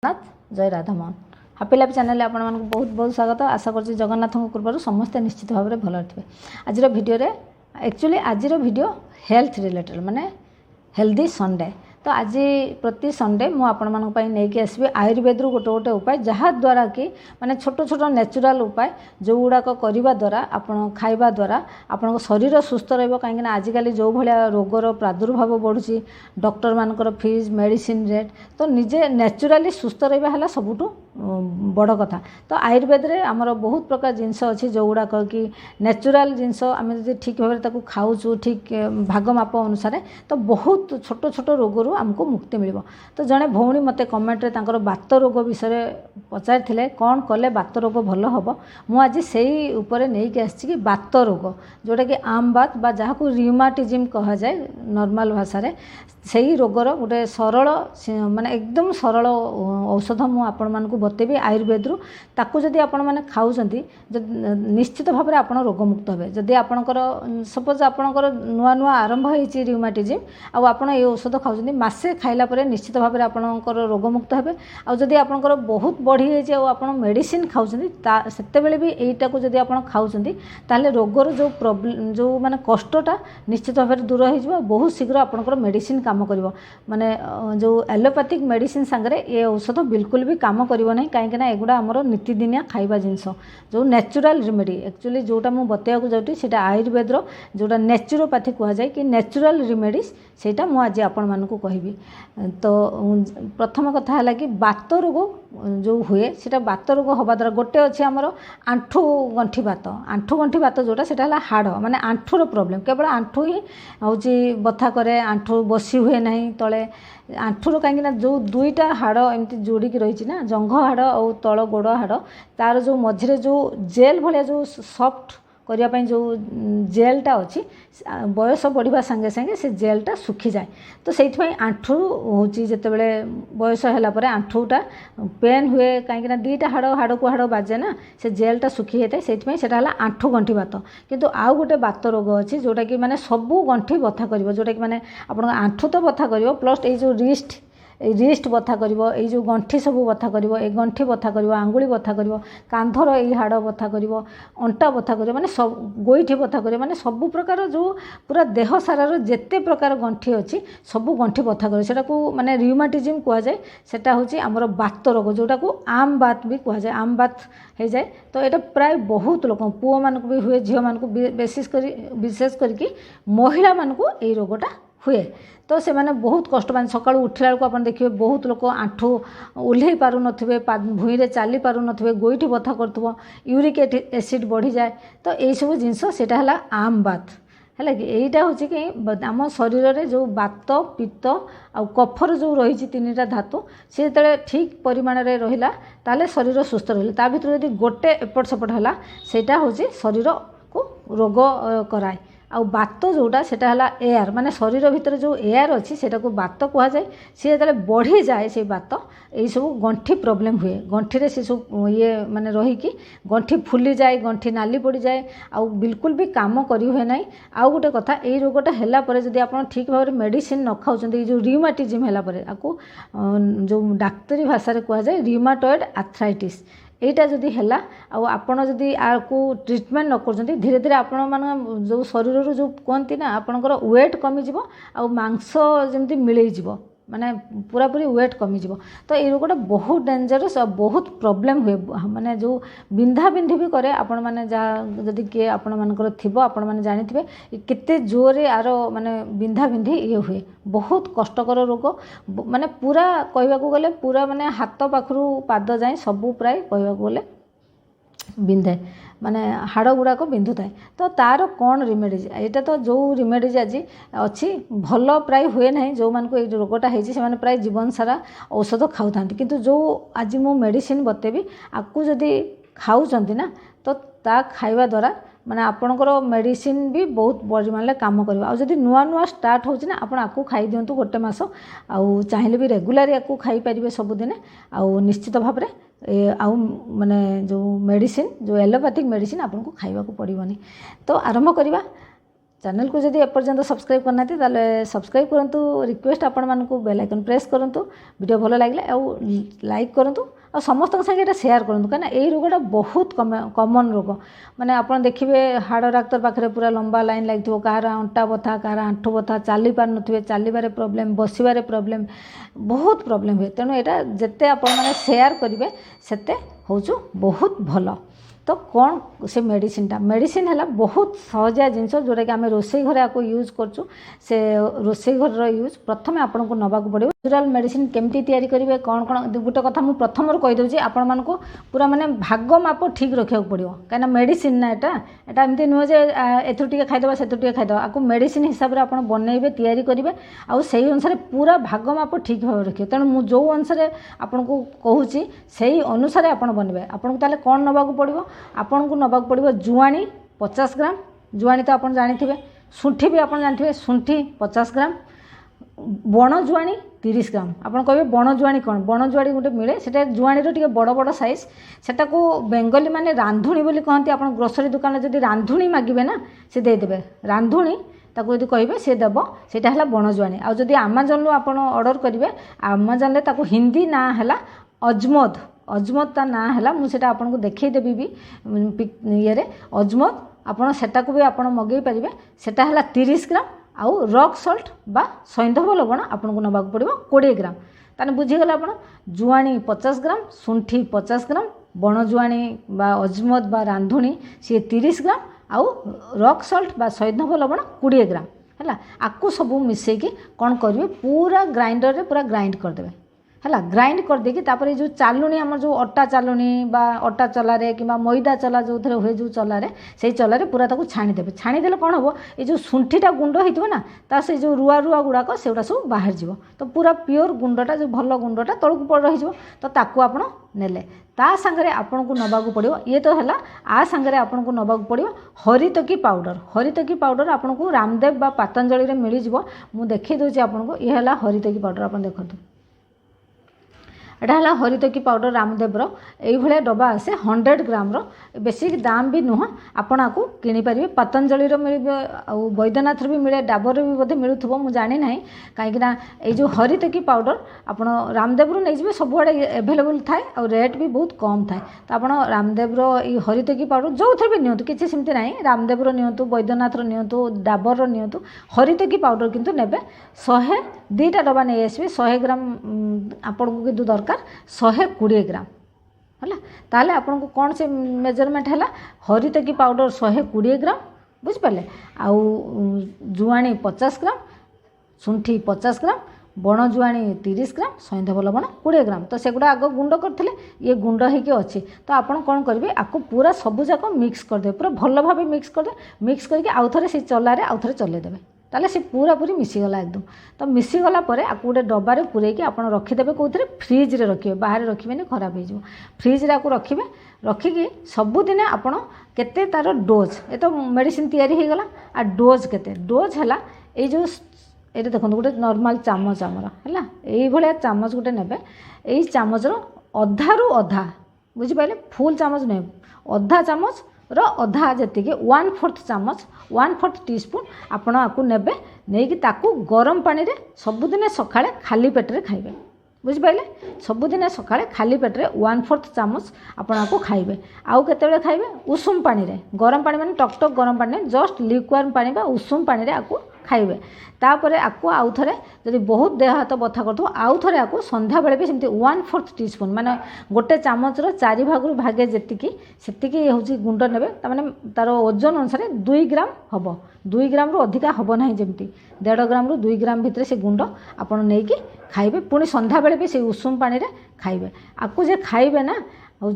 जय Radhamohan happy life channel आपण मानक बहुत बहुत स्वागत। आशा कर जगन्नाथ कृपार समस्ते निश्चित भाव में भल थे। आज भिडियो एक्चुअली आज भिडियो हेल्थ रिलेटेड माने हेल्दी संडे। तो आज प्रति संडे मु आपण मानक नहीं आसबि आयुर्वेद रु गोटे गोटे उपाय जहाँ द्वारा कि माने छोट छोट नेचुरल उपाय जो गुड़ाक करने द्वारा आपण खाइबा द्वारा आपण शरीर सुस्थ रहिबो। कहीं आजिकल जो भाया रोगर प्रादुर्भाव बढ़ुची डॉक्टर मानकर फीस मेडिसिन रेट तो निजे नेचुराली सुस्थ रहिबा हला सबुठु बड़ कथा। तो आयुर्वेद रे आमर बहुत प्रकार जिनस अच्छी जो गुड़ाक कि नेचुरल जिनस आम ठीक भाव खाऊँ ठीक भाग माप अनुसार तो बहुत छोट छोट रोगरू आमको मुक्ति मिल। तो जड़े भौणी मते कमेंट रे तांकर बात रोग विषय पचारि कौन कले बात रोग भल हम मु आज से उपरे नहीं कि आसी कि बात रोग जोटा कि आम बात बा जहाँ को रियूमाटिज्म कहा जाए नॉर्मल भाषा रे से रोगर गोटे सरल माने एकदम सरल औषध मु आपण मानकु बतेबी आयुर्वेद रु ताकू जदि आपण माने खाउछंती निश्चित भाव में आपण रोग मुक्त हेबे। जदि आपणकर सपोज आपणकर नुआ नुआ आरंभ होईची रियूमाटिज्म आ आपण ए औषध खाउछंती मासे खाइला परे निश्चित भाव में आपणकर रोग मुक्त हेबे। आ जदि आपणकर बहुत बढ़ी जाइए आ आपण मेडिसिन खाउछंती सेते बेले भी एटा को जदि आपण खाउछंती ताले रोगर जो प्रॉब्लम जो माने कष्टटा निश्चित भाव में दूर हो जिवो। बहुत शीघ्र आपणकर मेडिसिन काम करिवो माने जो एलोपैथिक मेडिसिन संगे ये औषध बिल्कुल भी काम करिवो नहीं। कहीं ना एगुड़ा आमर नीतिदिनिया खाइबा जिनस जो नेचुरल रेमेडी एक्चुअली जोटा मु बतेयाकू जाउटी सेटा आयुर्वेद रो जोटा नेचुरोपैथी कहा जाए कि नेचुरल रेमेडीज सेटा मु आज आपण मानकू कहबी। तो प्रथम कथा है कि बात रोग जो हुए सेटा बात रोग हवा द्वारा गोटे अच्छे आमर आंठू गंठी बात जोटा सेटा हला हाड़ माने आंठूर प्रॉब्लम केवल आंठू ही हूँ बथा करे आंठू बसी हुए नहीं तले आंठूर कहीं जो दुईटा हाड़ एमती जोड़िकी रही ना जंघ हाड़ और तल गोड़ हाड़ तार जो मझे जो जेल भाया जो सॉफ्ट करने जो जेलटा अच्छी बयस बढ़िया संगे संगे से जेलटा सुखी जाए। तो से आंठू हूँ जिते बड़े बयस है आंठूटा पेन हुए कहीं दीटा हाड़ को हाड़ बाजे ना से जेलटा सुखी जाए से आंठू गंठी बात। किंतु आउ गोटे बात रोग अच्छी जोटा कि माने सबू गंठी बथा कर जोटा कि माने आप आंठू तो बथा कर प्लस ये जो रिस्ट बथा कर जो गंठी सब बथा कर गंठी बथा कर आंगुली बथा कर कांधर ये हाड़ बथा कर अंटा बथा कर माने सब गोईठी बथा कर माने सब प्रकार जो पूरा देह सारार जेते प्रकार गंठी अच्छी सब गंठी बथा कर सेटा को माने रियूमाटिज्म कहा जाए। सेटा होची हमर बात रोग जोटा को आम बात भी कहा जाए आम बात हो जाए। तो ये प्राय बहुत लोक पुओ मानक भी हुए झील मानक विशेष करके महिला मानक ये रोगटा हुए। तो से माने बहुत कष्ट पान सकाळ उठिला को अपन देखिए बहुत लोक आंठू ओल्हे पारु नथिबे भूई रे चाली पारु नथिबे गोईठी बथा करथबो यूरिक एसिड बढ़ी जाए। तो ये सब जिनस सेटा हला आम बात है कि यहीटा हूँ कि आम शरीर में जो बात पित्त आ कफर जो रही तीन टा धातु सी जो ठीक परिमाण में रहा ताले शरीर सुस्थ रहा ता भीतर यदि गोटे एपट सेपट है सेटा हूँ शरीर को रोग कराए। आ बात जोटा सेटा हला एयर माने शरीर भितर जो एयर अच्छी सेटा को बात कह जाए। सी जो बढ़ी जाए से बात यही सब गंठी प्रॉब्लम हुए गंठी रे से सब ये माने रही कि गंठी फुली जाए गंठी नाली पड़ जाए आ बिल्कुल भी काम करी हुए ना। आउ गोटे कथा ये रोगटा है जब आप ठीक भाव में मेडिसिन न खाऊँ जो रियूमाटिज्म है आपको जो डाक्तरी भाषा कह जाए रियूमाटॉयड आर्थराइटिस एटा जदि हैला आपण जदि आपको ट्रीटमेंट न कर धीरे धीरे आपण मान जो शरीर जो कहती ना आपणकर वेट कमिज आ मांस जमी मिलैज माने पूरा पूरी वेट कमिज। तो ये रोगटा बहुत डेंजरस और बहुत प्रॉब्लम हुए माने जो बिंधा बिंधी भी करे आपण माने जहाँ जदि किए आपण मानकर थिबो आपण माने जानिथिबे केते जोरे आरो माने बिंधा बिंधी ये हुए बहुत कष्टकर रोग माने पूरा कहबाकू गले पूरा माने हाथ पाखरु पाद जाए सबू प्राय कहबाकू गले बिंधे माने हाड़ गुड़ाक बिंधु थाए। तो तार कौन रिमेडीज यहाँ तो जो रिमेडीज आज अच्छी भल प्राय हुए ना जो मान को रोगटा है प्राय जीवन सारा औषध खाऊ था किंतु जो आज मु मेडिसिन बतेबी आपको जदि खाऊँच ना तो ता खाइबा द्वारा माने आपणकर मेडिसिन भी बहुत परिमाण काम कर। जदि नुआ नुआ स्टार्ट होना आपको खाई दिंतु गोटे मस आउ चाहिए भी रेगुलार या खाई पारे सबुदिन आउ निश्चित भाव में आउ माने जो मेडिसिन जो एलोपैथिक मेडिसिन आपको खाइबा को पड़ोनी। तो आरंभ करवा चैनल को जदि एपर्यंत सब्सक्राइब करना ताले सब्सक्राइब करंतु रिक्वेस्ट आपण मानकु बेल आइकन प्रेस करंतु वीडियो भलो लागले आ लाइक करंतु आ समस्त संगे एटा शेयर करंतु कना एई रोगटा बहुत कॉमन रोग माने आपण देखिबे हाड़ डाक्तर पाखरे पूरा लंबा लाइन लागिथो कार अंटा बथा कार आंठू बथा चाली पार नथिबे चालीबारे प्रॉब्लम बसिबारे प्रॉब्लम बहुत प्रॉब्लम हुए तेणु एटा जेते आपण माने शेयर करिवे सेते होचो बहुत भलो। तो कौन से मेडिसिन है बहुत सहजिया जिनस जोटा कि आम रोसे घर आपको यूज करचु से रोसे घर यूज प्रथम आपन को नवा पड़ो नेचुरल मेडिसिन केमती तैयारी करेंगे कौन कौन गोटे कथा मुझे प्रथम कहीदे आपण मान को पूरा माने भाग माप ठीक रखा पड़ो कहीं मेडिसिन ना एटा एमती नुह जे एथुर टे खाईदे से खाईदे आपको मेडिसिन हिसाब से आप बनइबे तैयारी करेंगे आउ से अनुसार पूरा भाग माप ठीक भाव रखिए तेणु मुझे जो अनुसार आपन को कहूँ से अनुसार आप बनइबे आपन को कौन नवा पड़ो आपन को नवा पड़ो जुआणी 50 ग्राम जुआणी तो आप जानी शुंठी भी आप जानते शुंठी 50 ग्राम बण जुआणी 30 ग्राम आपन कहे बण जुआणी कौन बण जुआणी गोटे मिले से जुआणी टे बड़ बड़ साइज सेटा को बेंगली माने रांधुणी बोली कहते आप ग्रोसरी दुकान जब रांधुणी मागिबे ना से देदेवे रांधुणी ताको यदि कहे सी देव सेटा है बण जुआणी आ जदि आमाजन आप ऑर्डर करेंगे आमाजन ताको हिंदी ना है अजमद अजमद ता ना है मुझे आपको देखईदेवी भी ये अजमद आपड़ सेटा को भी आप मगई पारे सेटा है 30 ग्राम आउ रॉक सल्ट बा सैंधव लवण आपन को नवा पड़ो 20 ग्राम ताने बुझीगले आप जुआणी 50 ग्राम शुंठी 50 ग्राम बण जुआणी बा अजमद बा रांधुणी सी 30 ग्राम आउ रॉक सल्ट बा सैंधव लवण 20 ग्राम है आपको सबू मिसेकी कौन करेंगे पूरा ग्राइंडर रे पूरा ग्राइंड करदे है ग्राइंड कर देकी तापर जो चालुनी आम जो अटा चालुनी बा अटा चलारे कि मैदा चला जो थे हुए जो चलारे से चलारे पूरा ताको छाणीदेवे छाणीदेले कौन हम ये जो शुंठीटा गुंड होता ना ता से जो रुआ रुआ गुड़ाक से सब बाहर जीव तो पूरा प्योर गुंडटा जो भल गुंडटा तलक रही तो ताकू आप नेले ता सांगरे आपन को नवाक पड़ो ये तो है आ सांगरे आपन को नवाक पड़ो हरितकी पाउडर आपन को रामदेव बा पतंजलि मिल जाव मुझे देखी दूसरी आपको ये है हरितकी पाउडर आप देखो एटा हरितकी पाउडर रामदेव ये डब्बा आसे 100 ग्राम बेसी दाम भी नुह आपण आपको किनीपारे पतंजलि मिले आउ बैद्यनाथ भी मिले डाबर भी बोधे मिलूब मुझे जानी ना कहीं जो हरितकी पाउडर आप रामदेव नहीं सबुआड़े एभेलेबल थाए और रेट भी बहुत कम थाए तो आप रामदेव ये हरितकी पाउडर जो थे भी नियंतु किसी सेमती ना रामदेव नियंतु बैद्यनाथ नियंतु डाबर नियंतु हरितकी पाउडर किंतु नेबे 102टा डब्बा नहीं आसबे 100 ग्राम आपन को किंतु दरकार 120 ग्राम है ताले आपन को कौन से मेजरमेंट है हरितकी पाउडर 120 ग्राम बुझिपारे आउ जुआणी 50 ग्राम शुंठी 50 ग्राम बण जुआणी 30 ग्राम सैंधव लवण 20 ग्राम तो सेगुड़ा आग गुंड करते ये गुंड होगी अच्छी तो आपड़ कौन करेंगे आपको पूरा सबूक मिक्स करदे पूरा भल भाव मिक्स करदे मिक्स करके आउ थे से चलारे आउ थे चलैदेवे ताले से पूरा पूरी मिसीगला एकदम तो मिसीगला आपको गोटे डब्बारे पूरेकी आप रखीदे कौन फ्रिज रे रखिए बाहर रखिए खराब हो फ्रिज रे आपको रखिए रखिकी सबुदिन आप केते तार डोज ये तो मेडिसिन तैयारी हो गला आ डोज केते डोज है ये जो ये देखो गोटे नॉर्मल चामच आमर है ये चामच गोटे ने यही चामचर अधारू अधा बुझिपारे फुल चामच नहीं अधा चामच अधा जी 1/4 चामच 1/4 टीस्पून आपण आपको नेबे नहीं ताकू गरम पानी रे सबुदिन सकाळे खाली पेटरे खाइबे बुझिपारे सबुदिन सकाळे खाली पेटरे 1/4 चामच आपण आपको खाइबे आउ केतेबेले खाइबे उषुम पानी रे गरम पानी माने टक टक गरम पानी जस्ट लिक्वार पानी बा उषुम पानी रे आपको खाइबे तापरे आपको आउ थे जब बहुत देह हाथ बथा कर आउ थे आपको संध्या बेले भी सेमती 1/4 टीस्पून माने गोटे चामचर 4 भाग भागे जी हूँ गुंड ने मैंने तार ओजन अनुसार 2 ग्राम हम 2 ग्राम रु अधिका हम ना जमी 1.5 ग्राम रु 2 ग्राम भितर से गुंड आपड़ नहीं खाइबे पुणी संध्या बेले भी से उषुम पानी रे खाइबे आपको जे खाइबे ना हूँ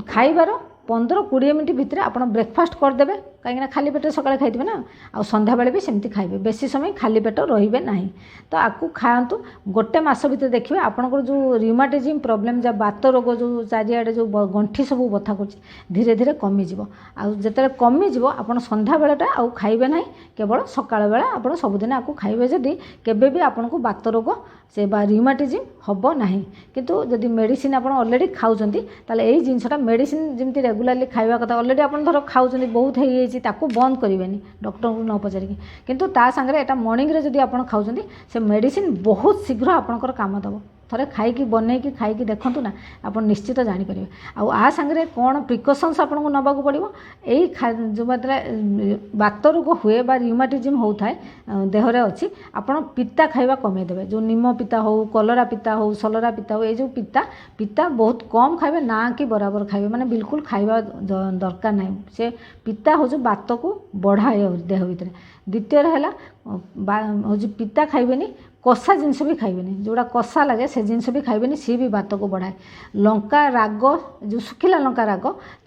खाइबार 15-20 मिनट भितर आप ब्रेकफास्ट करदे कहीं खाली पेट सकाଳେ खाइबे ना आ संध्या बेले भी सेमती खाइबे बेसी समय खाली पेट रहिबे नाही तो आपको खाआंतु गोटे मास भितर देखिए आपनकर जो रिमाटिज्म प्रॉब्लम जा बात रोग जो चारिआडे जो गंठी सब बथा कर धीरे धीरे कमी जीवो आ जते कमी जीवो आपन संध्या बेलटा आ खाइबे नाही केवल सकाळ बेला आपन सबुदिन आपको खाइबे जदी केबे भी आपन को बात रोग से बा रिमाटिज्म हबो नाही किंतु जदी मेडिसिन आपन ऑलरेडी खाउचंती ताले एई जिंसटा मेडिसिन जेमती ରେଗୁଲାରली खाଇବା कथा ऑलरेडी आप धर खाऊँ बहुत हो बंद करेंगे डॉक्टर को न पचारिक किंतु ता सांगे एटा मॉर्निंग रे जदि आप खाऊँ से मेडिसिन बहुत शीघ्र आपंकर काम दब थरे खाई बनईकी खाई देखूँ ना आप निश्चित जापर आ सांगे कौन प्रिकसन्स आपको नवा पड़ो यही जो मतलब बात रोग हुए बा र्यूमाटिज्म होता है देहरे अच्छी आप पिता खाଇବା कमेदेवे जो निम पिता हो कलरा पिता हो सलरा पिता हो ये जो पिता पिता बहुत कम खाइबे ना कि बराबर खाइबे माने बिल्कुल खाइबा दरकार नहीं से पिता हो जो बात को बढ़ाए देह भितर द्वितीय है हूँ पिता खाइबेनी कषा जिनस भी खाइबेनी जोड़ा कषा लगे से जिनस भी खाइबेनी सी भी बात को बढ़ाए लंका राग जो सुखिला लंका राग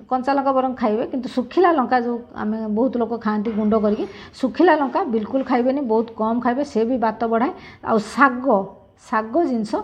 कंचा लंका बरं खाइबे किंतु सुखिला लंका जो आम बहुत लोग खाती गुंड करके सुखिला लंका बिल्कुल खाइबेनी बहुत कम खाइबे से भी बात बढ़ाए आ साग जिनस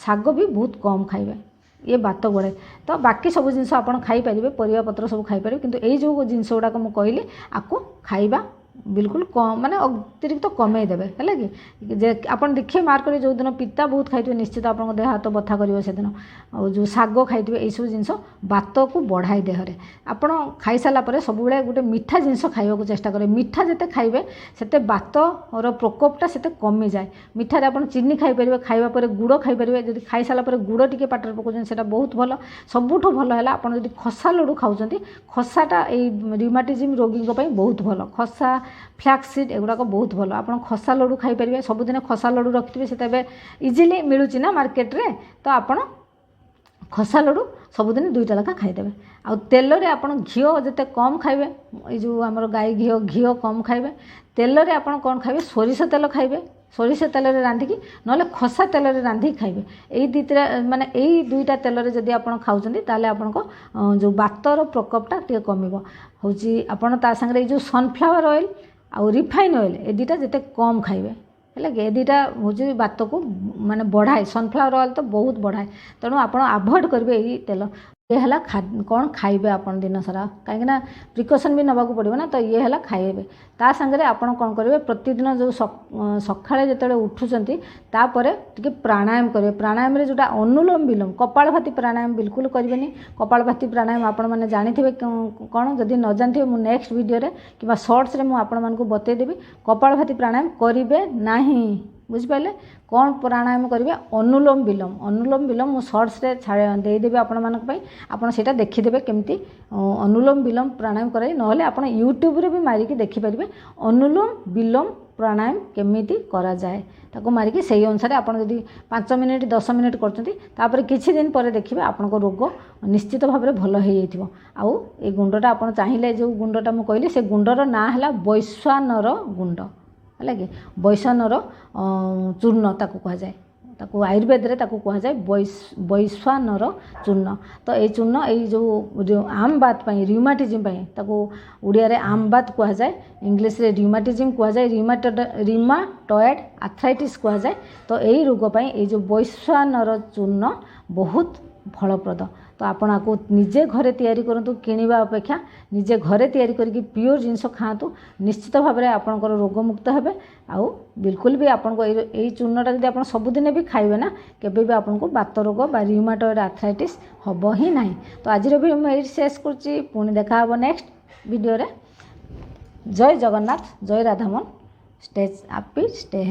साग भी बहुत कम खाइबे ये बात बढ़ाए तो बाकी सब जिनस आप खाईपारे परिवा पत्र सब खाईपारे किंतु ये जो जिनस गुड़ाक मुझे कहली आपको खाइबा बिल्कुल कम माने अतिरिक्त कमे देवे है कि आप देखिए मार्क करें जो दिन पिता बहुत खाई निश्चित आप देह हाथ बथा कर से दिन और जो साग खाई ये सब जिनस बात को बढ़ाए देहरे आप खाई सारापर सब गोटे मीठा जिनस खाइबा चेष्टा करें मीठा जिते खाइबे से बातर प्रकोपटा से कमी जाए मीठार आप चीनी खाईपारे खाइबापर गुड़ खाईपारे जब खाई सारापर गुड़ टी पाटर पकाउछन से बहुत भल सबुठ भल है आप खसा लड्डू खाऊँ खसाटा ये र्यूमाटिज्म रोगी बहुत भल खसा फ्लैक्सीड एगुड़ाक बहुत भल आप खसा लड्डू खाईपारे सबुदिन खसा लड्डू रखिथे से इजिली मिलूँ ना मार्केट रे तो आप खसा लड्डू सबुदिन 2टा लेखा खाईदेवे आ तेल रे आप घी जिते कम खाइबे ये जो आमर गाई घी कम खाइबे तेल रे आप कौन खाइबे सोरिष तेल खाइबे सोरिष तेल रे रांधिकी ना खसा तेल रे रांधिकी खाइबे यही दुईटा माने यही 2टा तेल रे जदि आप खाऊँ ताले आपनको जो बातर प्रकोपटा टे कमिबो होची आपण ता संगे जो सनफ्लावर ऑयल आ रिफाइन ऑयल ए दुईटा जिते कम खाइबे है कि दुईटा हूँ बात को माने बढ़ाए सनफ्लावर ऑयल तो बहुत बढ़ाए तेणु आप अवॉइड करेंगे यही तेल ये है कौन खाइबे आप दिन सारा कहीं प्रिकसन भी नवाक पड़ो ना तो ये है खाइबे ता संगे आप कौन करेंगे प्रतिदिन जो सकाଳେ जो उठुंट तापर टे प्राणायाम करेंगे प्राणायाम रे जोटा अनुलोम विलोम कपालभाति प्राणायाम बिल्कुल करेंगे कपालभाति प्राणायाम आपण मैंने जानी कौन जदि न जानते मुझे नेक्स्ट वीडियो कि शॉर्ट्स रे मुझे बतईदेवी कपालभाति प्राणायाम करेंगे ना बुझिपारे कौन प्राणायाम करेंगे अनुलोम विलोम मु शॉर्ट्स रे देदेवी आपण से देखीदे केमती अनुलोम विलोम प्राणायाम करे ना आप यूट्यूब रे भी मारिकी देखिपारे अनुलोम विलोम प्राणायाम केमिति करा जाए ताको मारिकी से अनुसार आप 5 मिनिट 10 मिनिट कर किछि दिन पर देखिए आपन को रोग निश्चित भाव में भल हो जाइथिबो आउ ए गुंडटा आप चाहिए जो गुंडटा मुझे कहली से गुंडर ना है वैश्वानर गुंड है कि वैश्वानर चूर्ण ताको कह जाए ताको आयुर्वेद रे ताको कह जाए वैश्वानर चूर्ण तो ये चूर्ण ये जो आम बात र्यूमाटिज्म ताको उड़िया रे आम बात कह जाए इंग्लिश रे र्यूमाटिज्म कह जाए रिमाटॉयड आर्थराइटिस कह जाए तो यही रोग ये जो वैश्वानर चूर्ण बहुत फलप्रद तो आपण आपको निजे घरे तैयारी करंतु किनिबा अपेक्षा निजे घरे तैयारी करके प्योर जिनस खातु निश्चित भाव में आपंकर रोग मुक्त हेबे आउ बिल्कुल भी आपको यही चूर्णटा जब आप सबुदिन भी खाइबे ना केबे भी आपको बात रोग बा र्यूमाटॉयड आर्थराइटिस हबो ही नहीं तो आज भी मुझे शेष करछि पुणी देखा हबो नेक्स्ट वीडियो रे जय जगन्नाथ जय Radhamohan stay happy stay healthy.